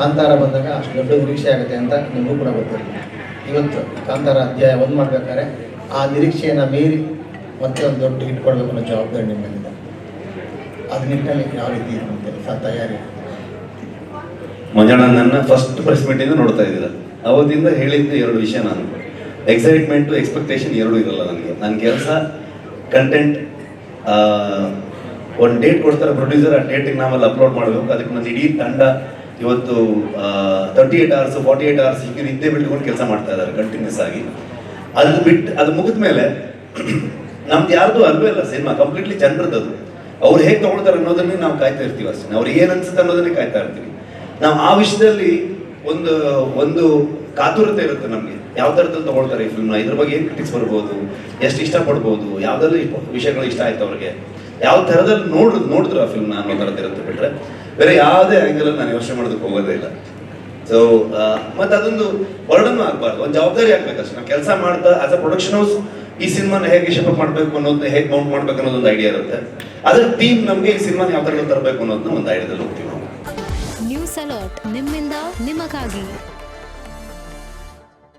ಕಾಂತಾರ ಬಂದಾಗ ಅಷ್ಟು ದೊಡ್ಡ ನಿರೀಕ್ಷೆ ಆಗುತ್ತೆ ಅಂತ ನಿಮಗೂ ಕೂಡ ಗೊತ್ತಿರಲಿಲ್ಲ. ಇವತ್ತು ಕಾಂತಾರ ಅಧ್ಯಾಯ 1 ಮಾಡ್ಬೇಕಾದ್ರೆ ಆ ನಿರೀಕ್ಷೆಯನ್ನು ಮೀರಿ ಮತ್ತೆ ಒಂದು ದೊಡ್ಡ ಹಿಟ್ ಕೊಡಬೇಕು ಅನ್ನೋ ಜವಾಬ್ದಾರಿ ನಿಮ್ಮಲ್ಲಿದೆ. ಅದು ನಿಟ್ಟಿನಲ್ಲಿ ಯಾವ ರೀತಿ ಇರುತ್ತೆ ತಯಾರಿ? ಮಂಜಣ್ಣ ನನ್ನ ಫಸ್ಟ್ ಪ್ರೆಸ್ ಮೀಟಿಂದ ನೋಡ್ತಾ ಇದ್ದೀರ, ಅವತ್ತಿಂದ ಹೇಳಿದ್ದ 2 ವಿಷಯ. ನಾನು ಎಕ್ಸೈಟ್ಮೆಂಟು ಎಕ್ಸ್ಪೆಕ್ಟೇಷನ್ ಎರಡೂ ಇರಲ್ಲ ನನಗೆ. ನನ್ನ ಕೆಲಸ ಕಂಟೆಂಟ್, ಒಂದು ಡೇಟ್ ಕೊಡ್ತಾರೆ ಪ್ರೊಡ್ಯೂಸರ್, ಆ ಡೇಟಿಗೆ ನಾವೆಲ್ಲ ಅಪ್ಲೋಡ್ ಮಾಡಬೇಕು. ಅದಕ್ಕೆ ನನ್ನ ಇಡೀ ತಂಡ ಇವತ್ತು 38 hours 48 hours ಹೀಗೆ ನಿದ್ದೆ ಬಿಟ್ಕೊಂಡು ಕೆಲಸ ಮಾಡ್ತಾ ಇದ್ದಾರೆ ಕಂಟಿನ್ಯೂಸ್ ಆಗಿ. ಅದು ಬಿಟ್ಟು ಅದು ಮುಗಿದ ಮೇಲೆ ನಮ್ದು ಯಾರ್ದು ಅಲ್ವೇ ಇಲ್ಲ ಸಿನಿಮಾ, ಕಂಪ್ಲೀಟ್ಲಿ ಜನರದ್ದು. ಅದು ಅವ್ರು ಹೇಗೆ ತೊಗೊಳ್ತಾರೆ ಅನ್ನೋದನ್ನೇ ನಾವು ಕಾಯ್ತಾ ಇರ್ತೀವಿ ಅಷ್ಟೇ. ಅವ್ರಿಗೆ ಏನು ಅನ್ಸುತ್ತೆ ಅನ್ನೋದನ್ನೇ ಕಾಯ್ತಾ ಇರ್ತೀವಿ ನಾವು. ಆ ವಿಷಯದಲ್ಲಿ ಒಂದು ಕಾತುರತೆ ಇರುತ್ತೆ ನಮಗೆ, ಯಾವ ಥರದಲ್ಲಿ ತೊಗೊಳ್ತಾರೆ ಈ ಫಿಲ್ಮ್ನ, ಇದ್ರ ಬಗ್ಗೆ ಏನು ಕ್ರಿಟಿಕ್ಸ್ ಬರ್ಬೋದು, ಎಷ್ಟು ಇಷ್ಟಪಡ್ಬೋದು, ಯಾವುದೆಲ್ಲ ವಿಷಯಗಳು ಇಷ್ಟ ಆಯ್ತು ಅವ್ರಿಗೆ, ಯಾವ ಥರದಲ್ಲಿ ನೋಡಿದ್ರು ಆ ಫಿಲ್ಮ್ನ ಅನ್ನೋ ಥರದ್ದು ಇರುತ್ತೆ. ಬಿಟ್ಟರೆ ಬೇರೆ ಯಾವುದೇ ಆ್ಯಂಗಲಲ್ಲಿ ನಾನು ಯೋಚನೆ ಮಾಡೋದಕ್ಕೆ ಹೋಗೋದೇ ಇಲ್ಲ. ಸೊ ಮತ್ತು ಅದೊಂದು ಬರ್ಡನ್ ಆಗಬಾರ್ದು, ಒಂದು ಜವಾಬ್ದಾರಿ ಆಗ್ಬೇಕಷ್ಟೇ. ನಾವು ಕೆಲಸ ಮಾಡ್ತಾ ಆಸ್ ಅ ಪ್ರೊಡಕ್ಷನ್ ಹೌಸ್ ಈ ಸಿನಿಮಾನ ಹೇಗೆ ಶೇಪಪ್ ಮಾಡಬೇಕು ಅನ್ನೋದನ್ನ, ಹೇಗೆ ಮೌಂಟ್ ಮಾಡಬೇಕು ಅನ್ನೋದೊಂದು ಐಡಿಯಾ ಇರುತ್ತೆ. ಅದ್ರ ಟೀಮ್ ನಮಗೆ ಈ ಸಿನಿಮಾನ ಯಾವ ಥರ ತರಬೇಕು ಅನ್ನೋದನ್ನ ಒಂದು ಐಡಿಯಾದಲ್ಲಿ ಹೋಗ್ತೀವಿ ನಾವು. ನ್ಯೂಸ್ ಅಲರ್ಟ್, ನಿಮ್ಮಿಂದ ನಿಮಗಾಗಿ.